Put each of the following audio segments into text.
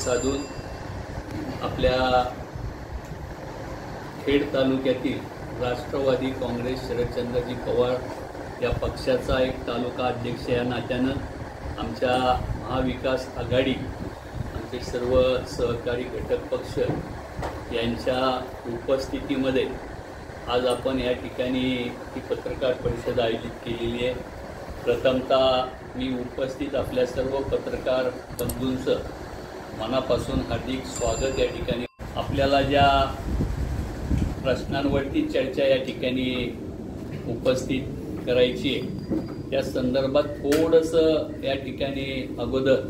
साधून आपल्या खेड तालुक्यातील राष्ट्रवादी काँग्रेस शरदचंद्रजी पवार या पक्षाचा एक तालुका अध्यक्ष या नात्यानं आमच्या महाविकास आघाडी आमचे सर्व सहकारी घटक पक्ष यांच्या उपस्थितीमध्ये आज आपण या ठिकाणी ही पत्रकार परिषद आयोजित केलेली आहे। प्रथमतः मी उपस्थित आपल्या सर्व पत्रकार बंधूंचं मनापासून हार्दिक स्वागत या ठिकाणी। आपल्याला ज्या प्रश्नांवरती चर्चा या ठिकाणी उपस्थित करायची आहे त्या संदर्भात थोडंसं या ठिकाणी अगोदर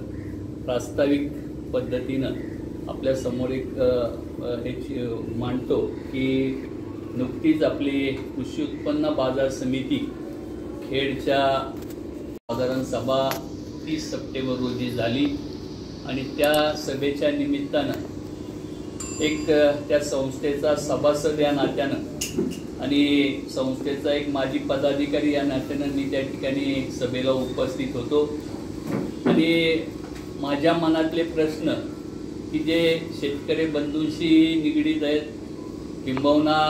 प्रास्ताविक पद्धतीनं आपल्या समोर एक हे मांडतो की नुकतीच आपली कृषी उत्पन्न बाजार समिती खेडच्या साधारण सभा 30 सप्टेंबर रोजी झाली आणि त्या सभेच्या निमित्तानं एक त्या संस्थेचा सभासद या नात्यानं आणि संस्थेचा एक माजी पदाधिकारी या नात्यानं मी त्या ठिकाणी सभेला उपस्थित होतो आणि माझ्या मनातले प्रश्न की जे शेतकरी बंधूंशी निगडीत आहेत किंबहुना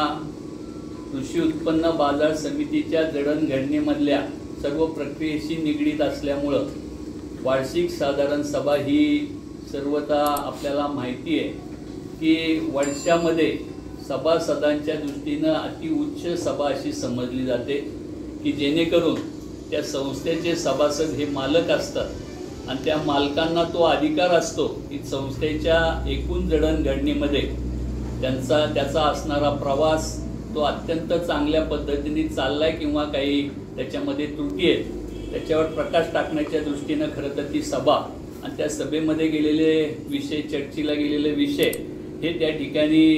कृषी उत्पन्न बाजार समितीच्या जडणघडणीमधल्या सर्व प्रक्रियेशी निगडीत असल्यामुळं वार्षिक साधारण सभा ही सर्वता आपल्याला माहिती आहे की वर्षामध्ये सभासदांच्या दृष्टीनं अतिउच्च सभा अशी समजली जाते की जेणेकरून त्या संस्थेचे सभासद हे मालक असतात आणि त्या मालकांना तो अधिकार असतो की संस्थेच्या एकूण जडणघडणीमध्ये त्याचा असणारा प्रवास तो अत्यंत चांगल्या पद्धतीने चाललाय किंवा काही त्याच्यामध्ये त्रुटी आहेत त्याच्यावर प्रकाश टाकण्याच्या दृष्टीनं खरं तर ती सभा आणि त्या सभेमध्ये गेलेले विषय चर्चेला गेलेले विषय हे त्या ठिकाणी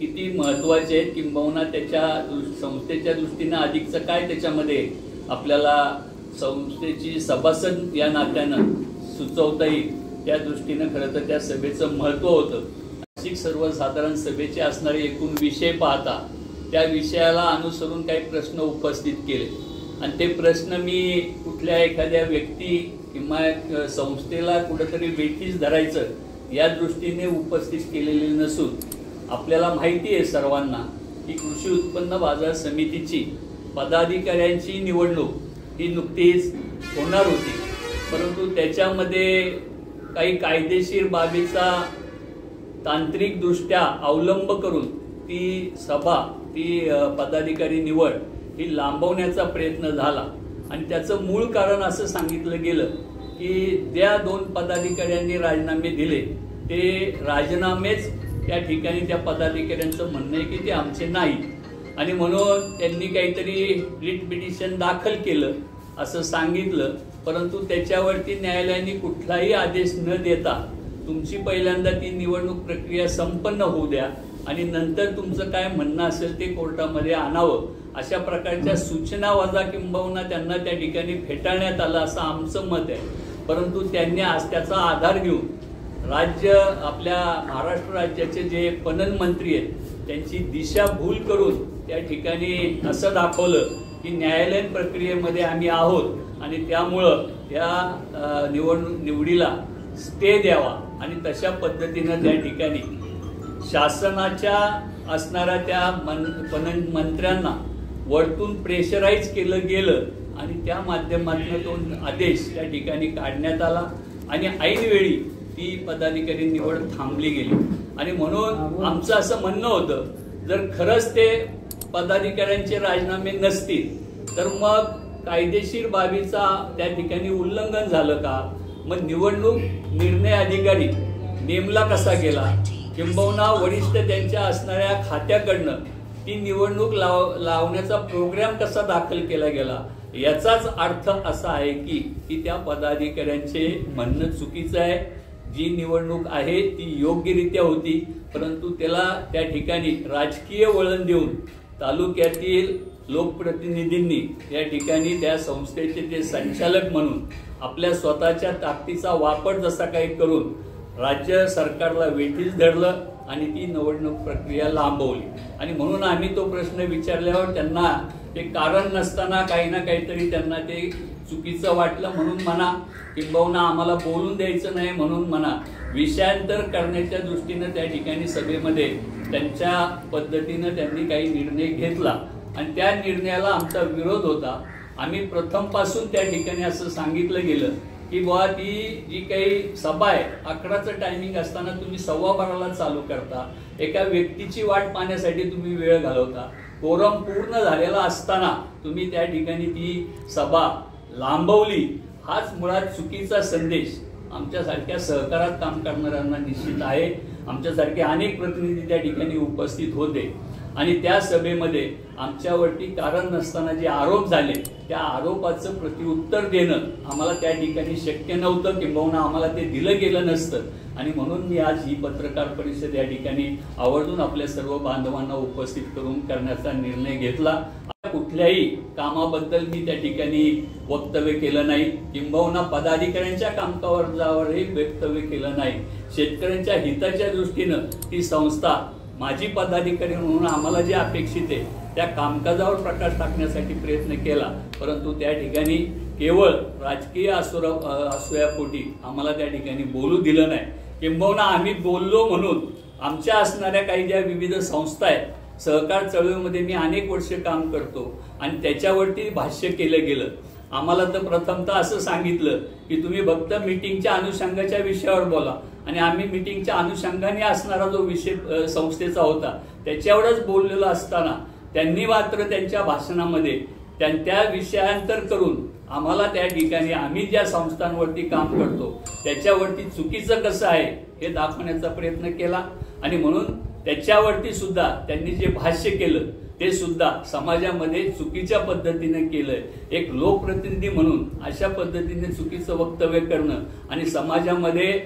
किती महत्त्वाचे आहेत किंबहुना त्याच्या संस्थेच्या दृष्टीनं अधिकचं काय त्याच्यामध्ये आपल्याला संस्थेची सभासद या नात्यानं सुचवता येईल त्या दृष्टीनं खरं तर त्या सभेचं महत्त्व होतं। वार्षिक सर्वसाधारण सभेचे असणारे एकूण विषय पाहता त्या विषयाला अनुसरून काही प्रश्न उपस्थित केले आणि ते प्रश्न मी कुठल्या एखाद्या व्यक्ती किंवा संस्थेला कुठेतरी वेठीस धरायचं या दृष्टीने उपस्थित केलेले नसून आपल्याला माहिती आहे सर्वांना की कृषी उत्पन्न बाजार समितीची पदाधिकाऱ्यांची निवडणूक ही नुकतीच होणार होती, परंतु त्याच्यामध्ये काही कायदेशीर बाबीचा तांत्रिकदृष्ट्या अवलंब करून ती सभा ती पदाधिकारी निवड ही लांबवण्याचा प्रयत्न झाला आणि त्याचं मूळ कारण असं सांगितलं गेलं की ज्या 2 पदाधिकाऱ्यांनी राजीनामे दिले ते राजीनामेच त्या ठिकाणी त्या पदाधिकाऱ्यांचं म्हणणं आहे की ते आमचे नाही आणि म्हणून त्यांनी काहीतरी रिट पिटिशन दाखल केलं असं सांगितलं, परंतु त्याच्यावरती न्यायालयाने कुठलाही आदेश न देता तुमची पहिल्यांदा ती निवडणूक प्रक्रिया संपन्न होऊ द्या आणि नंतर तुमचं काय म्हणणं असेल ते कोर्टामध्ये आणावं अशा प्रकारच्या सूचना वजा किंबहुना त्यांना त्या ठिकाणी फेटाळण्यात आलं असं आमचं मत आहे। परंतु त्यांनी आज त्याचा आधार घेऊन राज्य आपल्या महाराष्ट्र राज्याचे जे पणन मंत्री आहेत त्यांची दिशाभूल करून त्या ठिकाणी असं दाखवलं की न्यायालयीन प्रक्रियेमध्ये आम्ही आहोत आणि त्यामुळं या निवडीला स्टे द्यावा आणि तशा पद्धतीनं त्या ठिकाणी शासनाच्या असणाऱ्या त्या पणन मंत्र्यांना वरतून प्रेशराईज केलं गेलं आणि त्या माध्यमातून तो आदेश त्या ठिकाणी काढण्यात आला आणि ऐनवेळी ती पदाधिकारी निवड थांबली गेली आणि म्हणून आमचं असं म्हणणं होतं जर खरंच ते पदाधिकाऱ्यांचे राजीनामे नसतील तर मग कायदेशीर बाबीचा त्या ठिकाणी उल्लंघन झालं का, मग निवडणूक निर्णय अधिकारी नेमला कसा गेला किंबहुना वरिष्ठ त्यांच्या असणाऱ्या खात्याकडनं ती निवडणूक लावण्याचा प्रोग्राम कसा दाखल केला गेला याचाच अर्थ असा आहे की त्या पदाधिकाऱ्यांचे म्हणणं चुकीचं आहे। जी निवडणूक आहे ती योग्यरित्या होती, परंतु त्याला त्या ठिकाणी राजकीय वळण देऊन तालुक्यातील लोकप्रतिनिधींनी या ठिकाणी त्या संस्थेचे ते संचालक म्हणून आपल्या स्वतःच्या ताकदीचा वापर जसा काही करून राज्य सरकारला वेठीस धरलं आणि ती निवडणूक प्रक्रिया लांबवली आणि म्हणून आम्ही तो प्रश्न विचारल्यावर त्यांना ते कारण नसताना काही ना काहीतरी त्यांना ते चुकीचं वाटलं म्हणून म्हणा, किंबहुना आम्हाला बोलून द्यायचं नाही म्हणून म्हणा, विषयांतर करण्याच्या दृष्टीनं त्या ठिकाणी सभेमध्ये त्यांच्या पद्धतीनं त्यांनी काही निर्णय घेतला आणि त्या निर्णयाला आमचा विरोध होता. आम्ही प्रथमपासून त्या ठिकाणी असं सांगितलं गेलं की बुवा ती जी काही सभा आहे 11चं टायमिंग असताना तुम्ही 12:15ला चालू करता, एका व्यक्तीची वाट पाहण्यासाठी तुम्ही वेळ घालवता, कोरम पूर्ण झालेला असताना तुम्ही त्या ठिकाणी ती सभा लांबवली, हाच मुळात चुकीचा संदेश आमच्यासारख्या सहकारात काम करणाऱ्यांना निश्चित आहे. आमच्यासारखे अनेक प्रतिनिधी त्या ठिकाणी उपस्थित होते आणि त्या सभेमध्ये आमच्यावरती कारण नसताना जे आरोप झाले त्या आरोपाचं प्रत्युत्तर देणं आम्हाला त्या ठिकाणी शक्य नव्हतं, किंबहुना आम्हाला ते दिलं गेलं नसतं आणि म्हणून मी आज ही पत्रकार परिषद या ठिकाणी आवर्जून आपल्या सर्व बांधवांना उपस्थित करून करण्याचा निर्णय घेतला. कुठल्याही कामाबद्दल मी त्या ठिकाणी वक्तव्य केलं नाही, किंबहुना पदाधिकाऱ्यांच्या कामकाजावरही वक्तव्य केलं नाही. शेतकऱ्यांच्या हिताच्या दृष्टीनं ती संस्था माझी पदाधिकारी म्हणून आम्हाला जे अपेक्षित आहे त्या कामकाजावर प्रकाश टाकण्यासाठी प्रयत्न केला, परंतु त्या ठिकाणी केवळ राजकीय असूयापोटी आम्हाला त्या ठिकाणी बोलू दिलं नाही. किंबहुना आम्ही बोललो म्हणून आमच्या असणाऱ्या काही ज्या विविध संस्था आहेत, सहकार चळवळीमध्ये मी अनेक वर्ष काम करतो आणि त्याच्यावरती भाष्य केलं गेलं. आम्हाला तर प्रथमतः असं सांगितलं की तुम्ही फक्त मीटिंगच्या अनुषंगाच्या विषयावर बोला आणि आम्ही मीटिंगच्या अनुषंगाने असणारा जो विषय संस्थेचा होता त्याच्यावरच बोललेलो असताना त्यांनी मात्र त्यांच्या भाषणामध्ये त्या विषयांतर करून आम्हाला त्या ठिकाणी आम्ही ज्या संस्थांवरती काम करतो त्याच्यावरती चुकीचं कसं आहे हे दाखवण्याचा प्रयत्न केला आणि म्हणून त्याच्यावरती सुद्धा त्यांनी जे भाष्य केलं ते सुद्धा समाजामध्ये चुकीच्या पद्धतीने केलंय. एक लोकप्रतिनिधी म्हणून अशा पद्धतीने चुकीचं वक्तव्य करणं आणि समाजामध्ये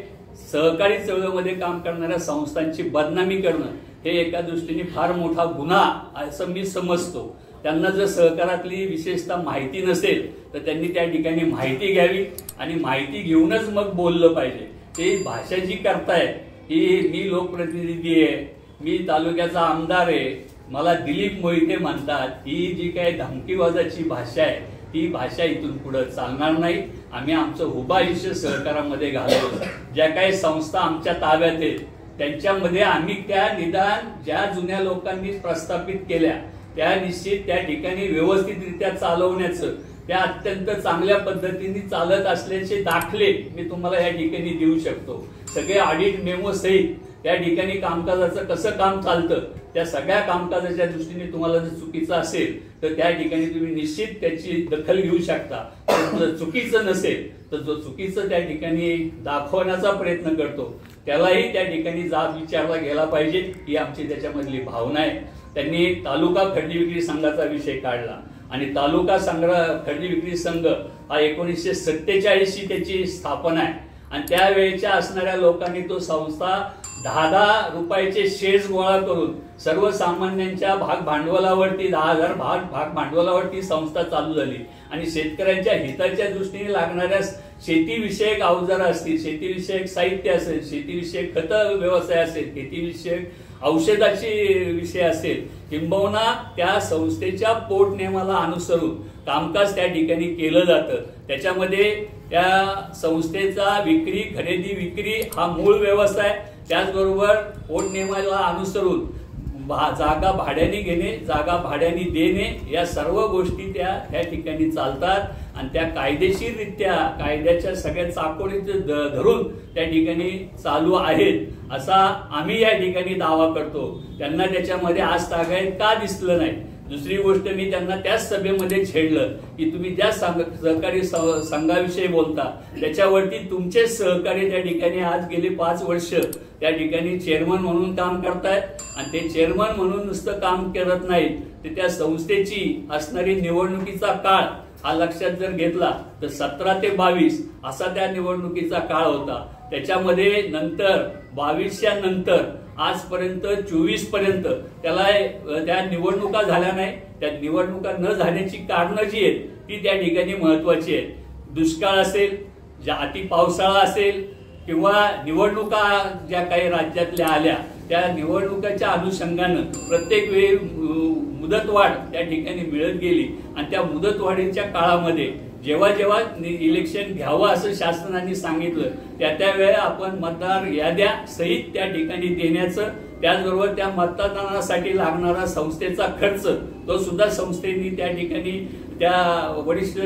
सहकारी चळवळीमध्ये काम करणाऱ्या संस्थांची बदनामी करणं हे एका दृष्टीने फार मोठा गुन्हा असं मी समजतो. त्यांना जर सहकारातली विशेषतः माहिती नसेल तर त्यांनी त्या ठिकाणी माहिती घ्यावी आणि माहिती घेऊनच मग बोललं पाहिजे. ते भाषा जी करताय की मी लोकप्रतिनिधी आहे, मी तालुक्याचा आमदार आहे, मला दिलीप मोहिते म्हणतात, ही जी काही धमकीवाजाची भाषा आहे ती भाषा इथून पुढे चालणार नाही. आम्ही आमचं उभं आयुष्य सहकारामध्ये घालवलं. ज्या काही संस्था आमच्या ताब्यात आहेत त्यांच्यामध्ये आम्ही त्या निदान ज्या जुन्या लोकांनी प्रस्थापित केल्या त्या निश्चित त्या ठिकाणी व्यवस्थितरित्या चालवण्याचं, त्या अत्यंत चांगल्या पद्धतीने चालत असल्याचे दाखले मी तुम्हाला या ठिकाणी देऊ शकतो. सगळे ऑडिट मेमो सहित त्या ठिकाणी कामकाजाचं कसं काम चालतं त्या सगळ्या कामकाजाच्या दृष्टीने तुम्हाला जर चुकीचं असेल तर त्या ठिकाणी तुम्ही निश्चित त्याची दखल घेऊ शकता. जर चुकीचं नसेल तर जो चुकीचं त्या ठिकाणी दाखवण्याचा प्रयत्न करतो त्यालाही त्या ठिकाणी जाब विचारला गेला पाहिजे ही आमची त्याच्यामधली भावना आहे. त्यांनी तालुका खरेदी विक्री संघाचा विषय काढला आणि तालुका खरेदी विक्री संघ हा 1947 त्याची स्थापना आहे आणि त्यावेळेच्या असणाऱ्या लोकांनी तो संस्था 10 रुपयाचे शेअर्स गोळा करून सर्वसामान्यांच्या भाग भांडवलावरती 10,000 भाग भांडवलावरती संस्था चालू झाली आणि शेतकऱ्यांच्या हिताच्या दृष्टीने लागणाऱ्या शेतीविषयक अवजार असतील, शेतीविषयक साहित्य असेल, शेतीविषयक खत व्यवसाय असेल, शेतीविषयक औषधाची विषय असेल, किंबहुना त्या संस्थेच्या पोटनियमाला अनुसरून कामकाज त्या ठिकाणी केलं जातं. त्याच्यामध्ये त्या संस्थेचा विक्री खरेदी विक्री हा मूळ व्यवसाय, त्याचबरोबर पोटनियमाला अनुसरून जागा भाड्याने घेणे, जागा भाड्याने देणे या सर्व गोष्टी त्या ठिकाणी चालतात आणि त्या कायदेशीररित्या कायद्याच्या सगळ्या चाकोरीत धरून त्या ठिकाणी चालू आहेत असा आम्ही या ठिकाणी दावा करतो. त्यांना त्याच्यामध्ये आज तागायत का दिसलं नाही. दुसरी गोष्ट मी त्यांना त्याच सभेमध्ये छेडलं की तुम्ही ज्या सहकारी संघाविषयी बोलता त्याच्यावरती तुमचे सहकारी त्या ठिकाणी आज गेले 5 वर्ष त्या ठिकाणी चेअरमन म्हणून काम करतायत आणि ते चेअरमन म्हणून नुसतं काम करत नाहीत तर त्या संस्थेची असणारी निवडणुकीचा काळ हा लक्षात जर घेतला तर 17 ते 22 असा त्या निवडणुकीचा काळ होता. त्याच्यामध्ये नंतर 22च्या नंतर आजपर्यंत 24 पर्यंत त्याला त्या निवडणुका झाल्या नाही. त्या निवडणुका न झाल्याची कारणं जी आहेत ती त्या ठिकाणी महत्वाची आहेत. दुष्काळ असेल, अति पावसाळा असेल किंवा निवडणुका ज्या काही राज्यातल्या आल्या त्या निवडणुकाच्या अनुषंगानं प्रत्येक वेळी मुदतवाढ त्या ठिकाणी मिळत गेली आणि त्या मुदतवाढीच्या काळामध्ये जेव्हा जेव्हा इलेक्शन घ्यावं असं शासनाने सांगितलं त्या वेळेला आपण मतदार याद्या सहित त्या ठिकाणी देण्याचं, त्याचबरोबर त्या मतदानासाठी लागणारा संस्थेचा खर्च तो सुद्धा संस्थेने त्या ठिकाणी त्या वरिष्ठ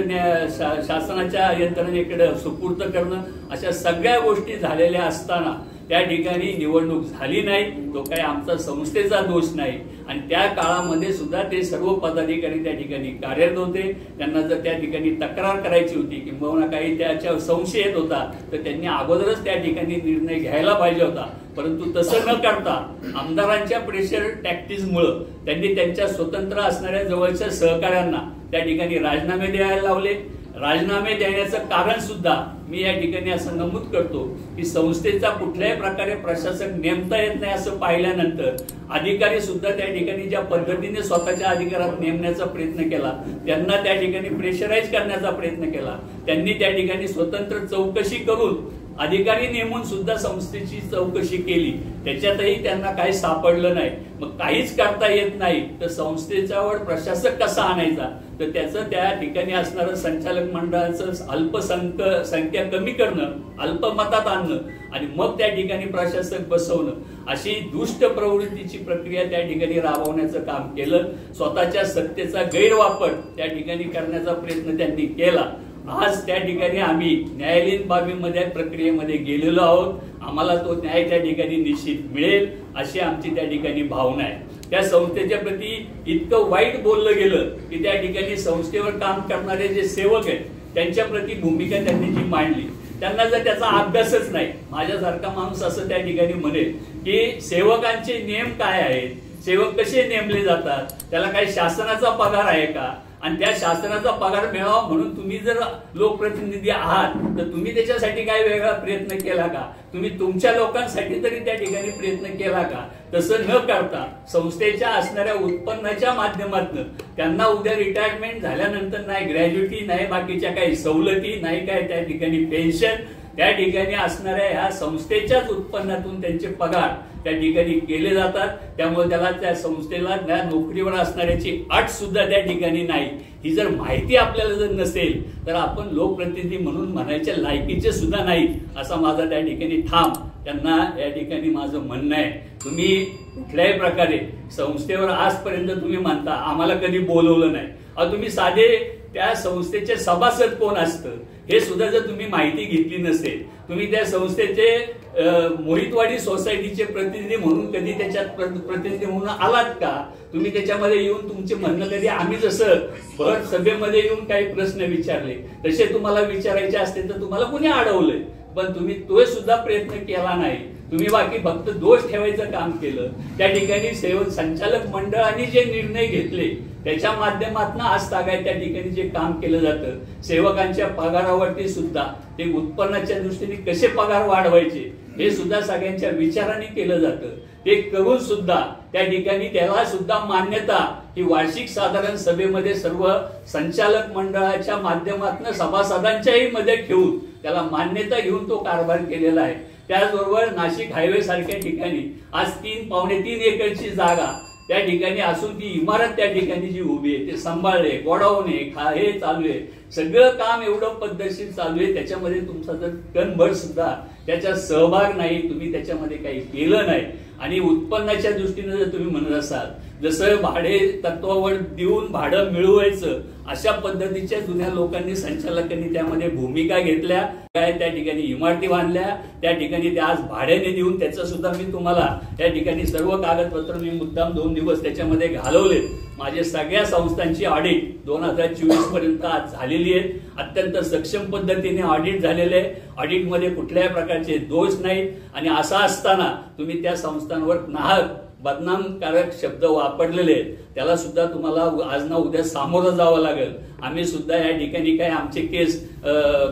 शासनाच्या यंत्रणेकडे सुपूर्द करणं, अशा सगळ्या गोष्टी झालेल्या असताना त्या ठिकाणी निवडणूक झाली नाही. तो काही आमचा संस्थेचा दोष नाही आणि त्या काळामध्ये सुद्धा ते सर्व पदाधिकारी त्या ठिकाणी कार्यरत होते. त्यांना जर त्या ठिकाणी तक्रार करायची होती किंवा काही त्याच्यावर संशय येत होता तर त्यांनी अगोदरच त्या ठिकाणी निर्णय घ्यायला पाहिजे होता. परंतु तसं न करता आमदारांच्या प्रेशर टॅक्टिसमुळं त्यांनी त्यांच्या स्वतंत्र असणाऱ्या जवळच्या सहकाऱ्यांना त्या ठिकाणी राजीनामे द्यायला लावले. राजीनामे देण्याचं कारण सुद्धा मी या ठिकाणी असं नमूद करतो की संस्थेचा कुठल्याही प्रकारे प्रशासक नेमता येत नाही असं पाहिल्यानंतर अधिकारी सुद्धा त्या ठिकाणी ज्या पद्धतीने स्वतःच्या अधिकारात नेमण्याचा प्रयत्न केला, त्यांना त्या ठिकाणी प्रेशराईज करण्याचा प्रयत्न केला, त्यांनी त्या ठिकाणी स्वतंत्र चौकशी करून अधिकारी नेमून सुद्धा संस्थेची चौकशी केली, त्याच्यातही त्यांना काही सापडलं नाही. मग काहीच करता येत नाही तर संस्थेच्यावर प्रशासक कसा आणायचा, तर त्याचं त्या ठिकाणी असणारं संचालक मंडळाचं अल्पसंख्या कमी करणं, अल्पमतात आणणं आणि मग त्या ठिकाणी प्रशासक बसवणं, अशी दुष्ट प्रवृत्तीची प्रक्रिया त्या ठिकाणी राबवण्याचं काम केलं. स्वतःच्या सत्तेचा गैरवापर त्या ठिकाणी करण्याचा प्रयत्न त्यांनी केला. आज त्या ठिकाणी आम्ही न्यायालयीन बाबीमध्ये प्रक्रियेमध्ये गेलेलो आहोत. आम्हाला तो न्याय त्या ठिकाणी निश्चित मिळेल अशी आमची त्या ठिकाणी भावना आहे. त्या संस्थेच्या प्रती इतकं वाईट बोललं गेलं की त्या ठिकाणी संस्थेवर काम करणारे जे सेवक आहेत त्यांच्या प्रती भूमिका त्यांनी जी मांडली, त्यांना जर त्याचा अभ्यासच नाही, माझ्यासारखा माणूस असं त्या ठिकाणी म्हणेल की सेवकांचे नियम काय आहेत, सेवक कसे नेमले जातात, त्याला काही शासनाचा पगार आहे का, आणि त्या शासनाचा पगार मिळावा म्हणून तुम्ही जर लोकप्रतिनिधी आहात तर तुम्ही त्याच्यासाठी काय वेगळा प्रयत्न केला का, तुम्ही तुमच्या लोकांसाठी तरी त्या ठिकाणी प्रयत्न केला का. तसं न करता संस्थेच्या असणाऱ्या उत्पन्नाच्या माध्यमातून त्यांना उद्या रिटायरमेंट झाल्यानंतर नाही ग्रॅज्युटी, नाही बाकीच्या काही सवलती, नाही काय त्या ठिकाणी पेन्शन, त्या ठिकाणी असणाऱ्या ह्या संस्थेच्याच उत्पन्नातून त्यांचे पगार त्या ठिकाणी केले जातात. त्यामुळे त्याला त्या संस्थेला त्या नोकरीवर असणाऱ्याची अट सुद्धा त्या ठिकाणी नाही. ही जर माहिती आपल्याला जर नसेल तर आपण लोकप्रतिनिधी म्हणून म्हणायच्या लायकीचे सुद्धा नाही असा माझा त्या ठिकाणी ठाम त्यांना या ठिकाणी माझं म्हणणं आहे. तुम्ही कुठल्याही प्रकारे संस्थेवर आजपर्यंत तुम्ही म्हणता आम्हाला कधी बोलवलं नाही. तुम्ही साधे त्या संस्थेचे सभासद कोण असतं हे सुद्धा जर तुम्ही माहिती घेतली नसेल, तुम्ही त्या संस्थेचे मोहितवाडी सोसायटीचे प्रतिनिधी म्हणून कधी त्याच्यात प्रतिनिधी म्हणून आलात का, तुम्ही त्याच्यामध्ये येऊन तुमचे म्हणणं कधी आम्ही जसं भर सभेमध्ये येऊन काही प्रश्न विचारले तसे तुम्हाला विचारायचे असते तर तुम्हाला कुणी अडवलंय, पण तुम्ही तो सुद्धा प्रयत्न केला नाही. तुम्ही बाकी फक्त दोष ठेवायचं काम केलं. त्या ठिकाणी सेवक संचालक मंडळाने जे निर्णय घेतले त्याच्या माध्यमातून आज तागाय त्या ठिकाणी जे काम केलं जातं, सेवकांच्या पगारावरती सुद्धा ते उत्पन्नाच्या दृष्टीने कसे पगार वाढवायचे हे सुद्धा सगळ्यांच्या विचाराने केलं जातं. ते करून सुद्धा त्या ठिकाणी त्याला सुद्धा मान्यता ही वार्षिक साधारण सभेमध्ये सर्व संचालक मंडळाच्या माध्यमातून सभासदांच्याही मदत घेऊन त्याला मान्यता घेऊन तो कारभार केलेला आहे. त्याचबरोबर नाशिक हायवे सारख्या ठिकाणी आज 3-3.5 एकरची जागा त्या ठिकाणी असून ती इमारत त्या ठिकाणी जी उभी आहे ते सांभाळले, गोडाऊन आहे, हे चालू आहे, सगळं काम एवढं पद्धतशीर चालू आहे. त्याच्यामध्ये तुमचा जर कणभर सुद्धा त्याचा सहभाग नाही, तुम्ही त्याच्यामध्ये काही केलं नाही आणि उत्पन्नाच्या दृष्टीने जर तुम्ही म्हणत असाल जसं भाडे तत्वावर देऊन भाडं मिळवायचं अशा पद्धतीच्या जुन्या लोकांनी संचालकांनी त्यामध्ये भूमिका घेतल्या. काय त्या ठिकाणी इमारती बांधल्या, त्या ठिकाणी त्या आज भाड्याने देऊन त्याचं सुद्धा मी तुम्हाला त्या ठिकाणी सर्व कागदपत्र मी मुद्दाम 2 दिवस त्याच्यामध्ये घालवले. माझे सगळ्या संस्थांची ऑडिट 2024 पर्यंत आज झालेली आहे. अत्यंत सक्षम पद्धतीने ऑडिट झालेले आहे. ऑडिटमध्ये कुठल्याही प्रकारचे दोष नाहीत आणि असं असताना तुम्ही त्या संस्थांवर नाहक बदनामकारक शब्द वापरलेले त्याला सुद्धा तुम्हाला आज ना उद्या सामोरं जावं लागेल. आम्ही सुद्धा या ठिकाणी काय आमचे केस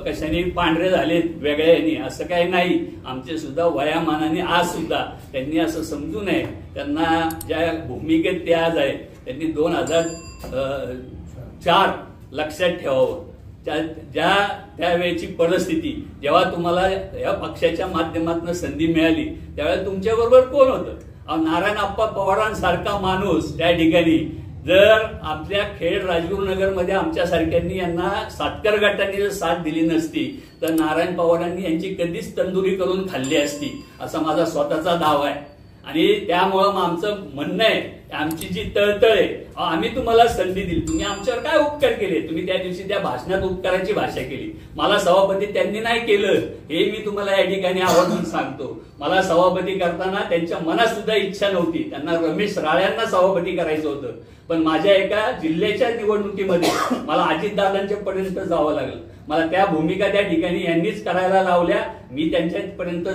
कशाने पांढरे झालेत वेगळ्याने असं काही नाही. आमचे सुद्धा वयामानाने आज सुद्धा त्यांनी असं समजू नये. त्यांना ज्या भूमिकेत ते आज आहे त्यांनी 2004 लक्षात ठेवावं. त्यावेळेची परिस्थिती जेव्हा तुम्हाला या पक्षाच्या माध्यमातून संधी मिळाली त्यावेळेला तुमच्या बरोबर कोण होतं. नारायणप्पा पवारांसारखा माणूस त्या ठिकाणी जर आपल्या खेड राजगुरुनगरमध्ये आमच्यासारख्यांनी यांना सातकर गटांनी जर साथ दिली नसती तर नारायण पवारांनी यांची कधीच तंदुरी करून खाल्ली असती, असा माझा स्वतःचा दावा आहे. आणि त्यामुळं आमचं म्हणणं आहे, आमची जी तळतळ आहे, आम्ही तुम्हाला संधी दिली, तुम्ही आमच्यावर काय उपकार केले? तुम्ही त्या दिवशी त्या भाषणात उपकाराची भाषा केली. मला सभापती त्यांनी नाही केलं हे मी तुम्हाला या ठिकाणी आवर्जून सांगतो. मला सभापती करताना त्यांच्या मनात सुद्धा इच्छा नव्हती. त्यांना रमेश राळ्यांना सभापती करायचं होतं, पण माझ्या एका जिल्ह्याच्या निवडणुकीमध्ये मला अजितदादांच्या पर्यंत जावं लागलं. मला त्या भूमिका त्या ठिकाणी यांनीच करायला लावल्या. मी त्यांच्यापर्यंत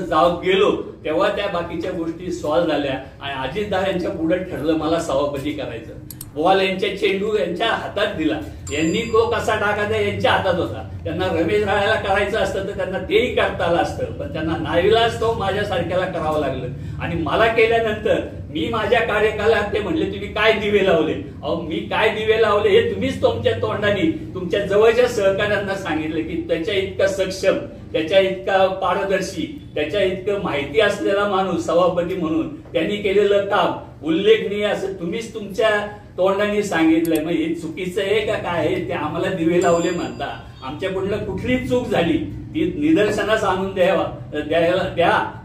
गेलो तेव्हा त्या बाकीच्या गोष्टी सॉल्व्ह झाल्या आणि अजितदादांच्या पुढे ठरलं मला सभापती करायचं. बॉल यांच्या चेंडू यांच्या हातात दिला, यांनी तो कसा टाकायचा यांच्या हातात होता. त्यांना रमेश राळ्याला करायचं असतं तर त्यांना तेही करता आलं असतं, पण त्यांना नाईलाज तो माझ्यासारख्याला करावं लागलं. आणि मला केल्यानंतर मी माझ्या कार्यकालात ते म्हणले तुम्ही काय दिवे लावले? अहो मी काय दिवे लावले हे तुम्हीच तुमच्या तोंडाने तुमच्या जवळच्या सहकाऱ्यांना सांगितलं की त्याच्या इतका सक्षम, त्याच्या इतका पारदर्शी, त्याच्या इतकं माहिती असलेला माणूस सभापती म्हणून त्यांनी केलेलं काम उल्लेखनीय असं तुम्हीच तुमच्या तोंडाने सांगितलंय. मग हे चुकीचं आहे का काय आहे? ते आम्हाला दिवे लावले म्हणता. आमच्याकडून कुठली चूक झाली ती निदर्शनास आणून द्या.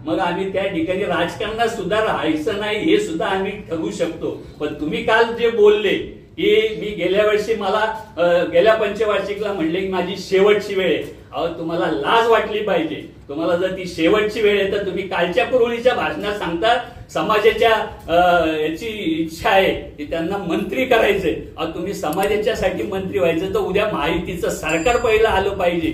मग आम्ही त्या ठिकाणी राजकारणात सुद्धा राहायचं नाही हे सुद्धा आम्ही ठरवू शकतो. पण तुम्ही काल जे बोलले की मी गेल्या वर्षी मला गेल्या पंचवार्षिकला म्हणले की माझी शेवटची वेळ आहे. अहो तुम्हाला लाज वाटली पाहिजे. तुम्हाला जर ती शेवटची वेळ आहे तर तुम्ही कालच्या पुरवणीच्या भाषणात सांगता समाजाच्या याची इच्छा आहे की त्यांना मंत्री करायचंय. तुम्ही समाजाच्यासाठी मंत्री व्हायचं तर उद्या महायुतीचं सरकार पहिलं आलं पाहिजे,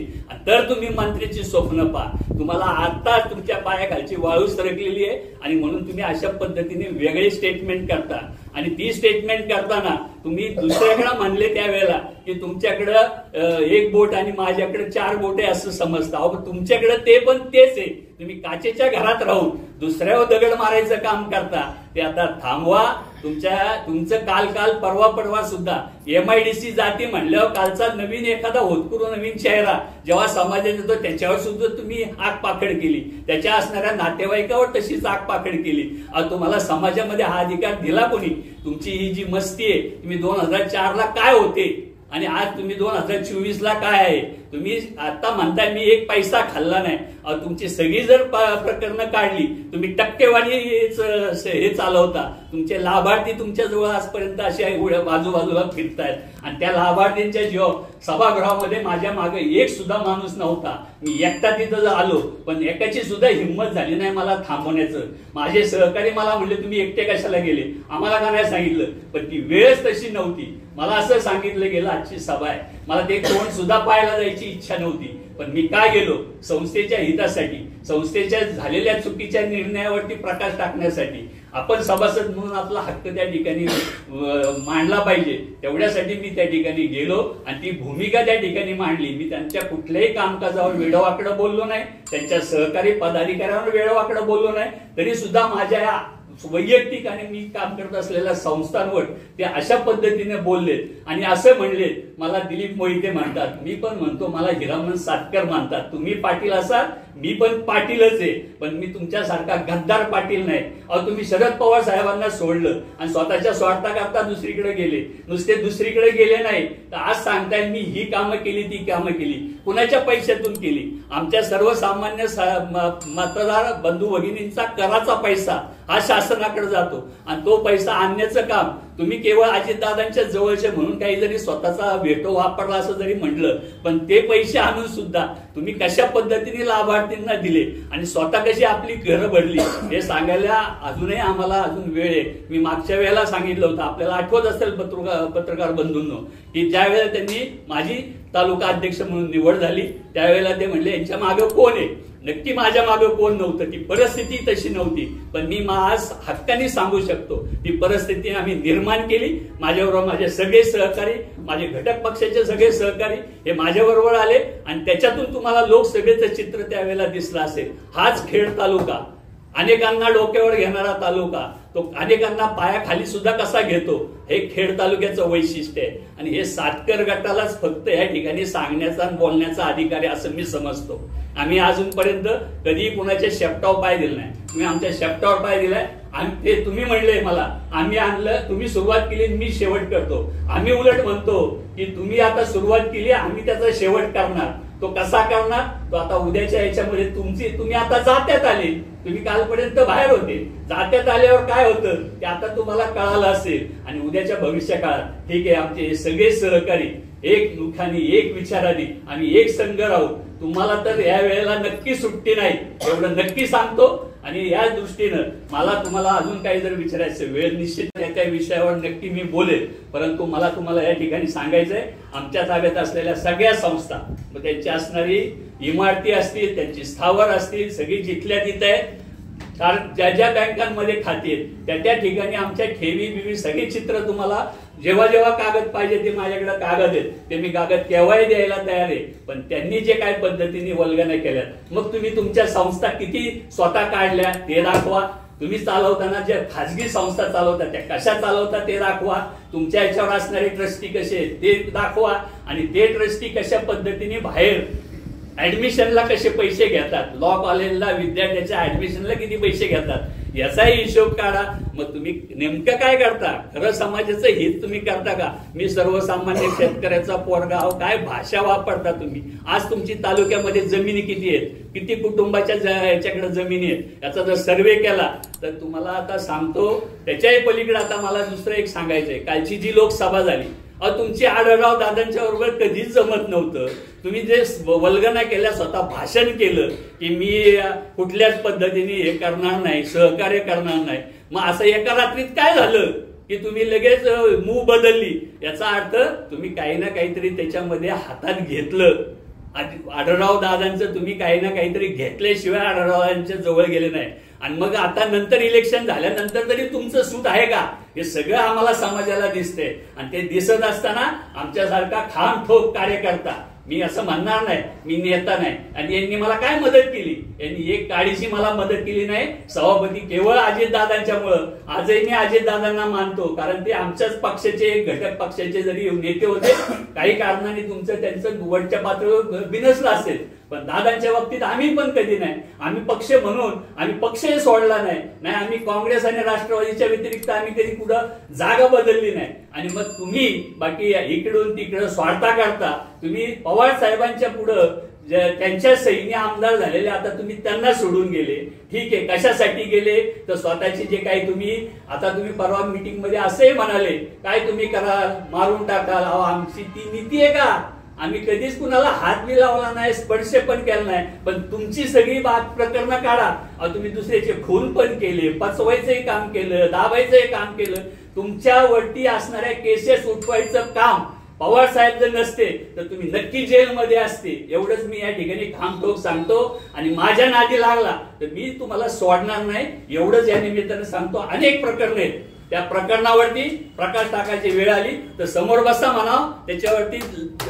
तर तुम्ही मंत्रीची स्वप्न पहा. तुम्हाला आता तुमच्या पायाखालची वाळू सरकलेली आहे आणि म्हणून तुम्ही अशा पद्धतीने वेगळे स्टेटमेंट करता. आणि ती स्टेटमेंट करताना तुम्ही दुसऱ्याकडे म्हणले त्यावेळेला की तुमच्याकडं एक बोट आणि माझ्याकडे 4 बोटे असं समजता. अहो तुमच्याकडे ते पण तेच आहे. तुम्ही काचेच्या घरात राहून दुसऱ्यावर दगड मारायचं काम करता. ते आता थांबवा. तुमचं काल परवा सुद्धा MIDC जाती म्हणल्यावर कालचा नवीन एखादा होतकरू नवीन चेहरा जेव्हा समाजात येतो त्याच्यावर सुद्धा तुम्ही आगपाखड केली. त्याच्या असणाऱ्या नातेवाईकावर तशीच आगपाखड केली. तुम्हाला समाजामध्ये हा अधिकार दिला कोणी? तुमची ही जी मस्ती आहे, तुम्ही 2004ला काय होते आणि आज तुम्ही 2024ला काय आहे? तुम्ही आता म्हणताय मी एक पैसा खाल्ला नाही. तुमची सगळी जर प्रकरणं काढली, तुम्ही टक्केवारी हे चालवता. तुमचे लाभार्थी तुमच्या जवळ आजपर्यंत असे बाजूबाजूला फिरतायत आणि त्या लाभार्थींच्या सभागृहामध्ये माझ्या मागे एक सुद्धा माणूस नव्हता. मी एकटा तिथं आलो पण एकाची सुद्धा हिंमत झाली नाही मला थांबवण्याचं. माझे सहकारी मला म्हणले तुम्ही एकटे कशाला गेले? आम्हाला का नाही सांगितलं? पण ती वेळच तशी नव्हती. मला असं सांगितलं गेलं आजची सभा आहे, मला ते कोण सुद्धा पाहायला जायची इच्छा नव्हती. पण मी काय गेलो? संस्थेच्या हितासाठी, संस्थेच्या झालेल्या चुकीच्या निर्णयावरती प्रकाश टाकण्यासाठी. आपण सभासद म्हणून आपला हक्क त्या ठिकाणी मांडला पाहिजे, तेवढ्यासाठी मी त्या ठिकाणी गेलो आणि ती भूमिका त्या ठिकाणी मांडली. मी त्यांच्या कुठल्याही कामकाजावर वेडवाकडं बोललो नाही, त्यांच्या सहकारी पदाधिकाऱ्यांवर वेडवाकडं बोललो नाही. तरी सुद्धा माझ्या वैयक्तिक आणि मी काम करत असलेल्या संस्थांवर ते अशा पद्धतीने बोललेत आणि असं म्हणले मला दिलीप मोहिते म्हणतात. मी पण म्हणतो मला हिरामन सातकर म्हणतात. तुम्ही पाटील असाल, मी पण पाटीलच आहे, पण मी तुमच्यासारखा गद्दार पाटील नाही. तुम्ही शरद पवार साहेबांना सोडलं आणि स्वतःच्या स्वार्थाकरता दुसरीकडे गेले. नुसते दुसरीकडे गेले नाही तर आज सांगताय मी ही कामं केली ती कामं केली. कुणाच्या पैशातून केली? आमच्या सर्वसामान्य मतदार बंधू भगिनींचा कराचा पैसा हा शासनाकडे जातो आणि तो पैसा आणण्याचं काम तुम्ही केवळ अजितदादांच्या जवळचे म्हणून काही जरी स्वतःचा व्हेटो वापरला असं जरी म्हटलं, पण ते पैसे आणून सुद्धा तुम्ही कशा पद्धतीने लाभार्थींना दिले आणि स्वतः कशी आपली घरं भरली हे सांगायला अजूनही आम्हाला वेळ आहे. मी मागच्या वेळेला सांगितलं होतं, आपल्याला आठवत असेल पत्रकार बंधूंनो, की ज्या वेळेला त्यांनी माझी तालुका अध्यक्ष म्हणून निवड झाली त्यावेळेला ते म्हणले यांच्या मागे कोण आहे? नक्की माझ्या मागे कोण नव्हतं. ती परिस्थिती तशी नव्हती, पण मी आज हक्काने सांगू शकतो ती परिस्थिती आम्ही निर्माण केली. माझ्याबरोबर माझे सगळे सहकारी, माझे घटक पक्षाचे सगळे सहकारी हे माझ्याबरोबर आले आणि त्याच्यातून तुम्हाला लोकसभेचं चित्र त्यावेळेला दिसलं असेल. हाच खेड तालुका अनेकांना डोक्यावर घेणारा तालुका, तो अनेकांना पायाखाली सुद्धा कसा घेतो, हे खेड तालुक्याचं वैशिष्ट्य आहे. आणि हे सातकर गटालाच फक्त या ठिकाणी सांगण्याचा आणि बोलण्याचा अधिकार आहे असं मी समजतो. आम्ही अजूनपर्यंत कधी कुणाच्या शेपटावर पाय दिला नाही. तुम्ही आमच्या शेपटावर पाय दिलाय. आणि ते तुम्ही म्हणले मला, आम्ही आणलं, तुम्ही सुरुवात केली, मी शेवट करतो. आम्ही उलट म्हणतो की तुम्ही आता सुरुवात केली, आम्ही त्याचा शेवट करणार. तो कसा करणार, तो आता उद्याच्या याच्यामध्ये तुम्ही आता जात्यात आले, तुम्ही कालपर्यंत बाहेर होते, जात्यात आल्यावर काय होतं ते आता तुम्हाला कळालं असेल. आणि उद्याच्या भविष्य काळात ठीक आहे, आमचे हे सगळे सहकारी एक मुखाने एक विचाराने आम्ही एक संघ राहू. तुम्हाला तर या वेळेला नक्की सुट्टी नाही एवढं नक्की सांगतो. आणि या दृष्टीनं मला तुम्हाला अजून काही जर विचारायचं, वेळ निश्चित त्या विषयावर नक्की मी बोलेल. परंतु मला तुम्हाला या ठिकाणी सांगायचंय, आमच्या ताब्यात असलेल्या सगळ्या संस्था, त्यांची असणारी इमारती असतील, त्यांची स्थावर असतील, सगळी जिथल्या तिथे आहेत. ज्या ज्या बँकांमध्ये खाती आहेत त्या ठिकाणी आमच्या ठेवी बिवी सगळी चित्र तुम्हाला जेव्हा जेव्हा कागद पाहिजे ते माझ्याकडे कागद आहेत, ते मी कागद केव्हाही द्यायला तयार आहे. पण त्यांनी जे काही पद्धतीने वल्गना केल्यात, मग तुम्ही तुमच्या संस्था किती स्वतः काढल्या ते दाखवा. तुम्ही चालवताना ज्या खाजगी संस्था चालवतात त्या कशा चालवतात ते दाखवा. तुमच्या याच्यावर असणारे ट्रस्टी कसे आहेत ते दाखवा. आणि ते ट्रस्टी कशा पद्धतीने बाहेर ऍडमिशनला कसे पैसे घेतात, लॉ कॉलेजला विद्यार्थ्याच्या ऍडमिशनला किती पैसे घेतात याचाही हिशोब काढा. मग तुम्ही नेमकं काय करता, खरं समाजाचं हित तुम्ही करता का? मी सर्वसामान्य शेतकऱ्याचा पोरगा, काय भाषा वापरता तुम्ही? आज तुमची तालुक्यामध्ये जमिनी किती आहेत, किती कुटुंबाच्या याच्याकडे जमिनी आहेत याचा जर सर्वे केला तर तुम्हाला आता सांगतो. त्याच्याही पलीकडे आता मला दुसरं एक सांगायचंय, कालची जी लोकसभा झाली, तुमची आढळराव दादांच्या बरोबर कधीच जमत नव्हतं. तुम्ही जे वल्गना केल्या, स्वतः भाषण केलं की मी कुठल्याच पद्धतीने हे करणार नाही, सहकार्य करणार नाही. मग असं एका रात्रीत काय झालं की तुम्ही लगेच मूव बदलली? याचा अर्थ तुम्ही काही ना काहीतरी त्याच्यामध्ये हातात घेतलं. आढळराव दादांचं तुम्ही काही ना काहीतरी घेतल्याशिवाय आढळरावांच्या जवळ गेले नाही. आणि मग आता नंतर इलेक्शन झाल्यानंतर तरी तुमचं सूट आहे का, हे सगळं आम्हाला समाजाला दिसतंय. आणि ते दिसत असताना आमच्यासारखा खाम ठोक कार्यकर्ता, मी असं म्हणणार नाही मी नेता नाही, आणि यांनी मला काय मदत केली, यांनी एक काळीची मला मदत केली नाही. सभापती केवळ अजितदादांच्यामुळं आजही मी अजितदादांना मानतो, कारण ते आमच्याच पक्षाचे घटक पक्षाचे जरी नेते होते, काही कारणाने तुमचं त्यांचं वरच्या पातळीवर बिनसलं असेल, पण दादांच्या बाबतीत आम्ही पण कधी नाही. आम्ही पक्ष म्हणून आम्ही पक्षही सोडला नाही. आम्ही काँग्रेस आणि राष्ट्रवादीच्या व्यतिरिक्त आम्ही कधी कुठं जागा बदलली नाही. आणि मग तुम्ही बाकी इकडून तिकडं स्वार्था करता. तुम्ही पवार साहेबांच्या पुढं त्यांच्या सैन्य आमदार झालेले, आता तुम्ही त्यांना सोडून गेले. ठीक आहे, कशासाठी गेले तर स्वतःची जे काही तुम्ही आता तुम्ही परवा मीटिंग मध्ये असंही म्हणाले, काय तुम्ही कराल, मारून टाकाल. आमची ती नीती आहे का? आम्ही कधीच कुणाला हात बी लावला नाही, स्पर्श पण केला नाही. पण तुमची सगळी बात प्रकरण काढा. तुम्ही दुसऱ्याचे खून पण केले, पचवायचंही काम केलं, दाबायचंही काम केलं. तुमच्यावरती असणाऱ्या केसेस उठवायचं काम पवार साहेब जर नसते तर तुम्ही नक्की जेलमध्ये असते. एवढंच मी या ठिकाणी खामठोक सांगतो. आणि माझ्या नादी लागला तर मी तुम्हाला सोडणार नाही, एवढंच या निमित्तानं सांगतो. अनेक प्रकरण आहेत, त्या प्रकरणावरती प्रकाश टाकायची वेळ आली तर समोर बसा म्हणावं, त्याच्यावरती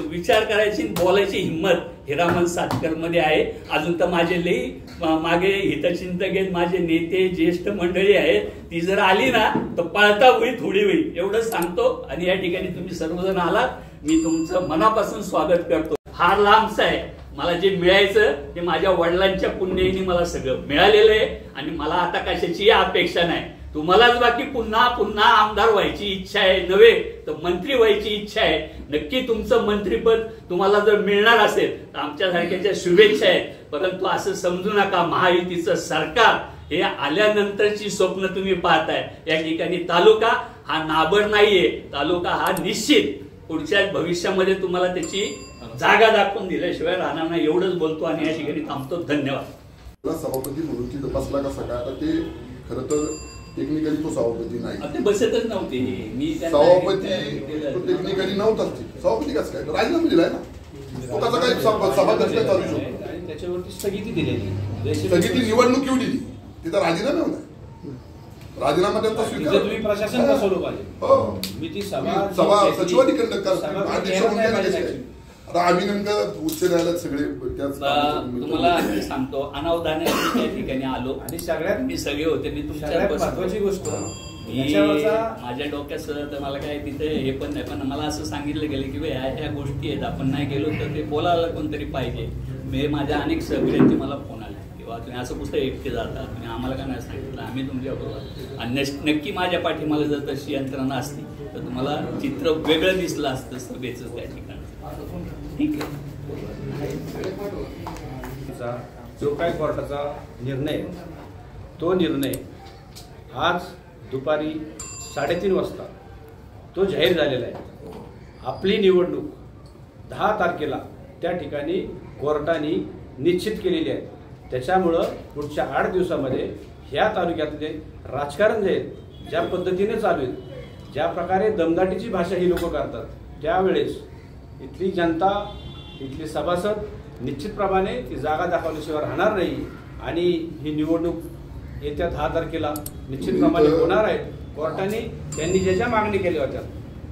विचार करायची, बोलायची हिंमत हिरामन सातकर मध्ये आहे. अजून तर माझे लई मागे हितचिंतक माझे नेते ज्येष्ठ मंडळी आहेत, ती जर आली ना तर पळता होईल थोडी होईल, एवढंच सांगतो. आणि या ठिकाणी तुम्ही सर्वजण आलात, मी तुमचं मनापासून स्वागत करतो. फार लांबचं आहे, मला जे मिळायचं ते माझ्या वडिलांच्या पुण्याईने मला सगळं मिळालेलं आहे. आणि मला आता कशाची अपेक्षा नाही. तुम्हालाच बाकी पुन्हा पुन्हा आमदार व्हायची इच्छा आहे, नव्हे तर मंत्री व्हायची इच्छा आहे. नक्की तुमचं मंत्रीपद तुम्हाला जर मिळणार असेल तर आमच्यासारख्याच्या शुभेच्छा आहेत. परंतु असं समजू नका, महायुतीचं सरकार हे आल्यानंतरची स्वप्न तुम्ही पाहताय. या ठिकाणी तालुका हा नाबर नाहीये, तालुका हा निश्चित पुढच्या भविष्यामध्ये तुम्हाला त्याची जागा दाखवून दिल्याशिवाय राहणार नाही. एवढंच बोलतो आणि या ठिकाणी थांबतो. धन्यवाद. सभापती म्हणून ती तपासला का सगळं, आता ते खरं तर टेक्निकली तो सभापती नाही, ते बसतच नव्हते. मी सभापती तो टेक्निकली नव्हताच. सभापती कसं काय राजीनामा दिलाय ना, तो कसा काय सभापती काय चालू शकतो? त्याच्यावरती स्थगिती दिलेली, स्थगिती निवडणूक येऊ दिली, तिथं राजीनामा नाही. राजीनामा त्यांचा स्वीकार तुम्ही प्रशासन बसवलं पाहिजे. हो, मी ती सभा सचिवाधिकरण आता आम्ही नेमकं उच्च न्यायालयात सगळे तुम्हाला सांगतो अनावधाने त्या ठिकाणी आलो आणि सगळ्यात मी सगळे होते मी तुमच्या सगळ्यात महत्वाची गोष्ट माझ्या डोक्यात सर तर मला काय तिथे हे पण नाही, पण मला असं सांगितलं गेलं की ह्या गोष्टी आहेत, आपण नाही गेलो तर ते बोलायला कोणतरी पाहिजे. मी माझ्या अनेक सहकार्यांचे मला फोन आले किंवा तुम्ही असं पुस्तक एकटे जाता, तुम्ही आम्हाला का नाही सांगितलं, आम्ही तुमच्याबरोबर. आणि नक्की माझ्या पाठीमागे जर तशी यंत्रणा असती तर तुम्हाला चित्र वेगळं दिसलं असतं सभेचं त्या ठिकाणी. ठीक आहे. जो काही कोर्टाचा निर्णय, तो निर्णय आज दुपारी 3:30 वाजता तो जाहीर झालेला आहे. आपली निवडणूक 10 तारखेला त्या ठिकाणी कोर्टाने निश्चित केलेली आहे. त्याच्यामुळं पुढच्या 8 दिवसामध्ये ह्या तालुक्यातले राजकारण जे आहे ज्या पद्धतीने चालू आहे, ज्या प्रकारे दमदाटीची भाषा ही लोक करतात, त्यावेळेस इथली जनता, इथले सभासद निश्चितप्रमाणे ती जागा दाखवल्याशिवाय राहणार नाही. आणि ही निवडणूक येत्या 10 तारखेला निश्चितप्रमाणे होणार आहे. कोर्टाने त्यांनी ज्या मागणी केल्या होत्या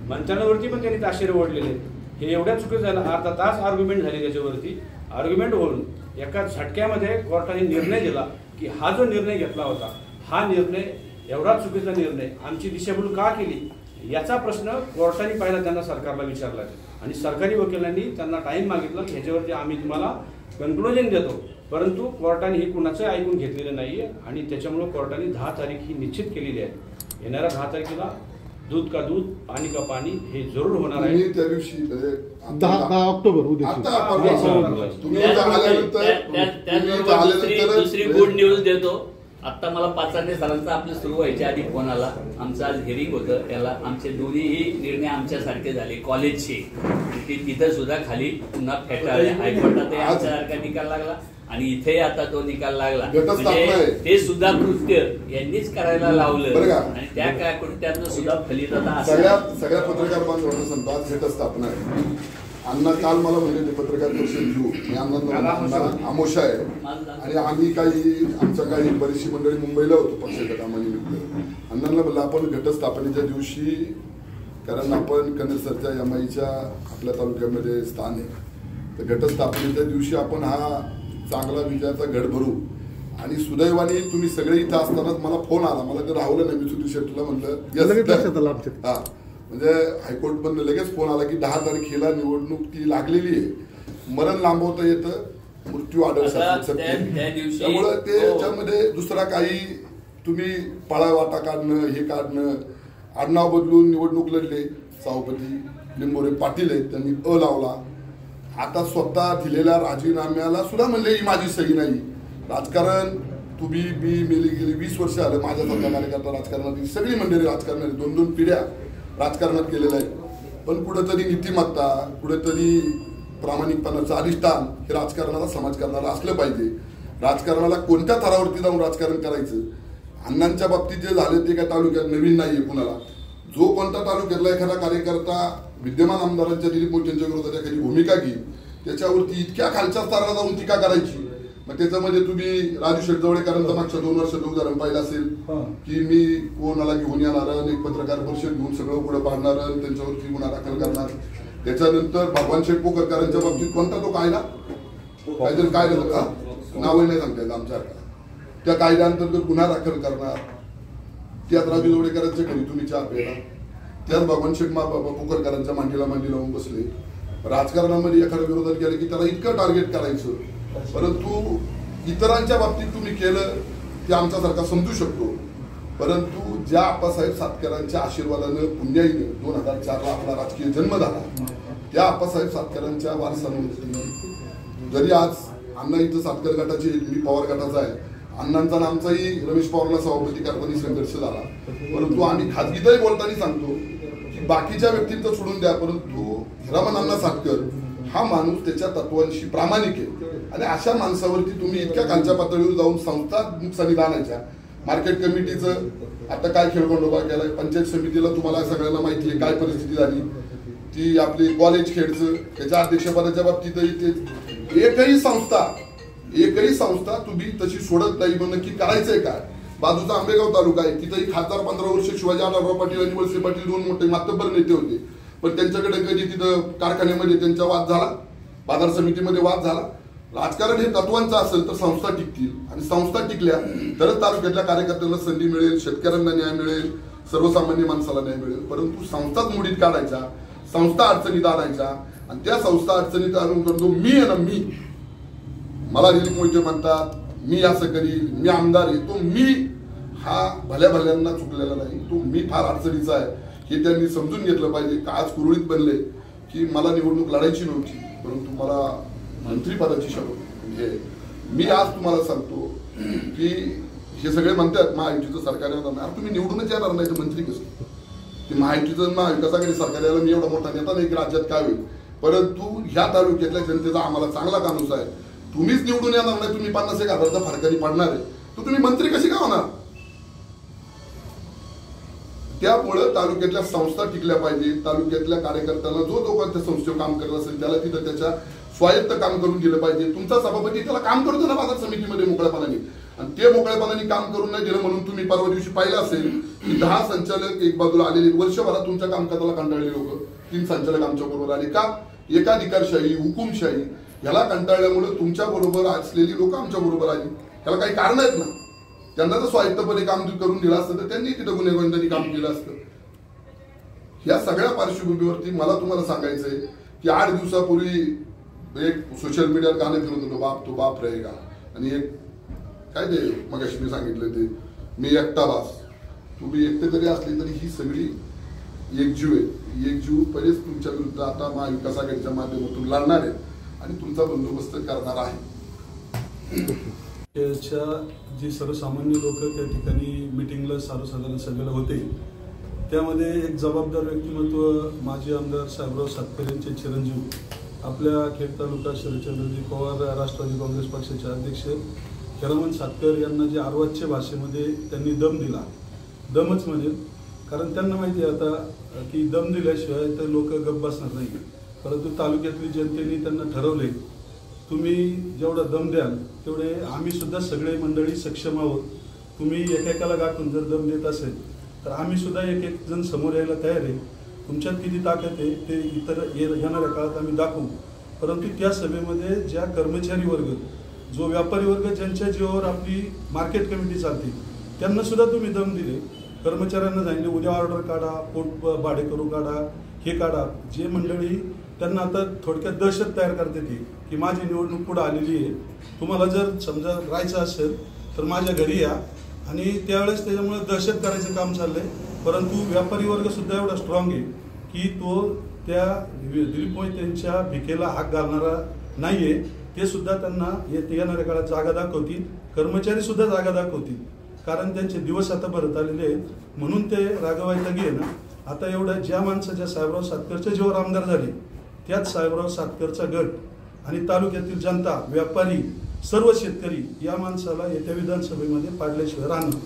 मंचांवरती पण त्यांनी ताशेरे ओढलेले, हे एवढ्या चुकीचं झालं. अर्धा तास आर्ग्युमेंट झाली त्याच्यावरती. आर्ग्युमेंट होऊन एका झटक्यामध्ये कोर्टाने निर्णय दिला की हा जो निर्णय घेतला होता हा निर्णय एवढा चुकीचा निर्णय, आमची दिशाभूल का केली याचा प्रश्न कोर्टाने पहिला त्यांना सरकारला विचारला. आणि सरकारी वकिलांनी त्यांना टाईम मागितला की ह्याच्यावरती आम्ही तुम्हाला कन्क्लुजन देतो, परंतु कोर्टाने ही कुणाचं ऐकून घेतलेलं नाही आहे. आणि त्याच्यामुळं कोर्टाने 10 तारीख ही निश्चित केलेली आहे. येणाऱ्या 10 तारखेला दूध का दूध पाणी का पाणी हे जरूर होणार आहे. त्या दिवशी 10 ऑक्टोबर दुसरी गुड न्यूज देतो. आता मला पाचारणे सरांचा आपलं सुरू व्हायच्या आधी फोन आला. आमचं आज हिअरिंग होतं, याला आमचे दोन्हीही निर्णय आमच्यासारखे झाले कॉलेजचे. तिथं सुद्धा खाली पुन्हा फेटाळले. हायकोर्टात आमच्यासारखा निकाल लागला आणि इथे आता तो निकाल लागला. म्हणजे ते सुद्धा कृत्य यांनीच करायला लावलं आणि त्या काय कृत्यातनं सुद्धा फलित आता सगळ्या पत्रकार बांधवांना सांगतो आज घटस्थापना आहे. अण्णा काल मला म्हणजे ते पत्रकार परिषद घेऊ, मी अण्णांना आमोशा आहे. आणि आम्ही आमच्या काही बरीचशी मंडळी मुंबईला होतो पक्षाच्या कामानिमित्त. अण्णांना म्हणलं आपण घटस्थापनेच्या दिवशी, कारण आपण कनेरसरच्या एमआयच्या आपल्या तालुक्यामध्ये स्थान आहे, तर घटस्थापनेच्या दिवशी आपण हा चांगला विजयाचा घड भरू. आणि सुदैवाने तुम्ही सगळे इथं असतानाच मला फोन आला, मला ते राहुलं नाही, मी सुधीर शेट्टीला म्हणलं हा म्हणजे हायकोर्ट मधून लगेच फोन आला की 10 तारखेला निवडणूक ती लागलेली आहे, मरण लांबवता येतं, मृत्यू आढळतात. त्यामुळं त्याच्यामध्ये दुसरा काही तुम्ही पळावाटा काढणं हे काढणं, आडनाव बदलून निवडणूक लढले. सभापती लिंबोरे पाटील आहेत, त्यांनी लावला. आता स्वतः दिलेल्या राजीनाम्याला सुद्धा म्हणले ही माझी सही नाही. राजकारण तुम्ही मी मेली गेली 20 वर्ष आलं माझ्यासारख्या कार्यकर्ता राजकारणात, सगळी मंडळी राजकारणात 2-2 पिढ्या राजकारणात केलेलं आहे. पण कुठेतरी नीतिमत्ता, कुठेतरी प्रामाणिकपणाचं अधिष्ठान हे राजकारणाला समाजकारणाला असलं पाहिजे. राजकारणाला कोणत्या थरावरती जाऊन राजकारण करायचं. अण्णांच्या बाबतीत जे झाले ते काय तालुक्यात नवीन नाहीये कुणाला. जो कोणता तालुक्यातला एखादा कार्यकर्ता विद्यमान आमदारांच्या दिलीप मोठ्यांच्या विरोधात एखादी भूमिका घेईल, त्याच्यावरती इतक्या खालच्या स्तराला जाऊन टीका करायची. मग त्याच्यामध्ये तुम्ही राजू शेटजवळेकरांचं मागच्या 2 वर्षात उदाहरण पाहिलं असेल की मी कोणाला घेऊन येणार, एक पत्रकार परिषद घेऊन सगळं पुढे पाडणार, त्यांच्यावरती गुन्हा दाखल करणार. त्याच्यानंतर भगवान शेठ पोकरकरांच्या बाबतीत कोणता तो कायदा काहीतरी कायदा नावही नाही सांगता येत आमच्या, त्या कायद्याअंतर्गत गुन्हा दाखल करणार. त्यात राजू जोडेकरांच्या घरी तुम्ही चहा प्यायला, त्यात भगवान शेठ पोकरकरांच्या मांडीला मांडी लावून बसले. राजकारणामध्ये एखाद्या विरोधात गेले की त्याला इतकं टार्गेट करायचं, परंतु इतरांच्या बाबतीत तुम्ही केलं ते आमच्यासारखा समजू शकतो. परंतु ज्या आप्पासाहेब सातकरांच्या आशीर्वादानं पुण्याईनं 2004ला आपला राजकीय जन्म झाला, त्या आप्पासाहेब सातकरांच्या वारसानं जरी आज अण्णा इथं सातकर गटाचे, मी पवार गटाचा आहे, अण्णांचा आणि आमचाही रमेश पवारला सभापती करताना संघर्ष झाला. परंतु आम्ही खाजगीतही बोलताना सांगतो की बाकीच्या व्यक्तींचं सोडून द्या, परंतु हिरामन अण्णा सातकर हा माणूस त्याच्या तत्वांशी प्रामाणिक आहे. आणि अशा माणसावरती तुम्ही इतक्या खालच्या पातळीवर जाऊन संस्था नुकसानी दानाच्या, मार्केट कमिटीचं आता काय खेळगोंडोबा केलाय, पंचायत समितीला तुम्हाला सगळ्यांना माहिती आहे काय परिस्थिती झाली, ती आपली कॉलेज खेडचं त्याच्या अध्यक्षपदाच्या बाबतीतही ते एकही संस्था तुम्ही तशी सोडत नाही. मग नक्की करायचंय काय. बाजूचा आंबेगाव तालुका आहे, तिथेही खासदार 15 वर्ष शिवाजी आढळराव पाटील आणि वळसे पाटील 2 मोठे मातब्बर नेते होते, पण त्यांच्याकडे कधी तिथं कारखान्यामध्ये त्यांचा वाद झाला बाजार समितीमध्ये वाद झाला. राजकारण हे तत्वांचं असेल तर संस्था टिकतील आणि संस्था टिकल्या तरच तालुक्यातल्या कार्यकर्त्यांना संधी मिळेल, शेतकऱ्यांना न्याय मिळेल, सर्वसामान्य माणसाला न्याय मिळेल. परंतु संस्थाच मोडीत काढायच्या, संस्था अडचणीत आणायच्या आणि त्या संस्था अडचणीत आणून करतो मी आहे ना, मी मला दिलीप मोहिते म्हणतात, मी असं करील, मी आमदार आहे, तो मी हा भल्या भल्यांना चुकलेला नाही. तो मी फार अडचणीचा आहे हे त्यांनी समजून घेतलं पाहिजे. का आज कुरळीत बनले की मला निवडणूक लढायची नव्हती, परंतु मला मंत्रीपदाची शपथ म्हणजे मी आज तुम्हाला सांगतो की हे सगळे म्हणतात महायुतीचं सरकार येणार नाही. तुम्ही निवडूनच येणार नाही तर मंत्री कसं? ते महायुतीचं महाविकासाकडे सरकार यायला मी एवढा मोठा नेता नाही की राज्यात काय होईल, परंतु ह्या तालुक्यातल्या जनतेचा आम्हाला चांगला कानूस आहे. तुम्हीच निवडून येणार नाही, तुम्ही 50,000 फरकाने पडणार आहे, तर तुम्ही मंत्री कशी का होणार? त्यामुळं तालुक्यातल्या संस्था टिकल्या पाहिजे. तालुक्यातल्या कार्यकर्त्यांना जो कोणत्या संस्थेवर काम करत असेल त्याला तिथं त्याच्या स्वायत्त काम करून दिलं पाहिजे. तुमचा सभापती त्याला काम करू दे ना बाजार समितीमध्ये मोकळेपणाने, आणि ते मोकळेपणाने काम करून नाही दिलं म्हणून तुम्ही परवा दिवशी पाहिलं असेल की 10 संचालक एक बाजूला आलेले. वर्षभरात तुमच्या कामकाजाला कंटाळले लोक 3 संचालक आमच्या बरोबर आले का? एकाधिकारशाही, हुकुमशाही याला कंटाळल्यामुळे तुमच्या बरोबर असलेली लोक आमच्या बरोबर आली. त्याला काही कारण आहेत ना. त्यांना जर स्वायत्तपणे काम करून दिलं असतं तर त्यांनी तिथं गुन्हेगारांनी काम केलं असतं. या सगळ्या पार्श्वभूमीवरती मला तुम्हाला सांगायचंय की 8 दिवसापूर्वी एक सोशल मीडियावर गाणं फिरत होतं, बाप तो बाप रहेगा, आणि एक काय ते मगाशी मी सांगितलं ते मी एकटा बास. तुम्ही एकटे जरी असली तरी ही सगळी एकजीव आहे. एकजीव परेच तुमच्या विरुद्ध आता महाविकास आघाडीच्या माध्यमातून लढणार आहे आणि तुमचा बंदोबस्त करणार आहे. जी सर्वसामान्य लोक त्या ठिकाणी मिटिंगला सर्वसाधारण सभेला होते, त्यामध्ये एक जबाबदार व्यक्तिमत्व माजी आमदार साहेबराव सातकर यांचे चिरंजीव आपल्या खेड तालुका शरदचंद्रजी पवार राष्ट्रवादी काँग्रेस पक्षाचे अध्यक्ष हिरामण सातकर यांना जे आरवाच्य भाषेमध्ये त्यांनी दम दिला, दमच म्हणेल, कारण त्यांना माहिती आहे आता की दम दिल्याशिवाय तर लोक गप्प बसणार नाही. परंतु तालुक्यातली जनतेने त्यांना ठरवले तुम्ही जेवढा दम द्याल तेवढे आम्ही सुद्धा सगळे मंडळी सक्षम आहोत. तुम्ही एकेकाला गाठून जर दम देत असेल तर आम्ही सुद्धा एक एक जण समोर यायला तयार आहे. तुमच्यात किती ताकद आहे ते इतर येणाऱ्या काळात आम्ही दाखवू. परंतु त्या सभेमध्ये ज्या कर्मचारी वर्ग, जो व्यापारी वर्ग ज्यांच्या जीवावर आपली मार्केट कमिटी चालते, त्यांना सुद्धा तुम्ही दम दिले. कर्मचाऱ्यांना सांगितले उद्या ऑर्डर काढा, पोट भाडे करू काढा, हे काढा. जे मंडळी त्यांना आता थोडक्यात दहशत तयार करते ती की माझी निवडणूक पुढे आलेली आहे, तुम्हाला जर समजा राहायचं असेल तर माझ्या घरी या, आणि त्यावेळेस त्याच्यामुळे दहशत करायचं काम चाललंय. परंतु व्यापारी वर्ग सुद्धा एवढा स्ट्रॉंग आहे की तो त्या दिलीप मोहिते यांच्या भिकेला हाक घालणारा नाहीये. ते सुद्धा त्यांना येणाऱ्या काळात जागा दाखवतील, कर्मचारी सुद्धा जागा दाखवतील, कारण त्यांचे दिवस आता भरत आलेले आहेत. म्हणून ते रागवायला आहे ना. आता एवढ्या ज्या माणसाच्या साहेबराव सातकरच्या जीवावर आमदार झाले त्याच साहेबराव सातकरचा गट आणि तालुक्यातील जनता, व्यापारी, सर्व शेतकरी या माणसाला येत्या विधानसभेमध्ये पाडल्याशिवाय राहणार.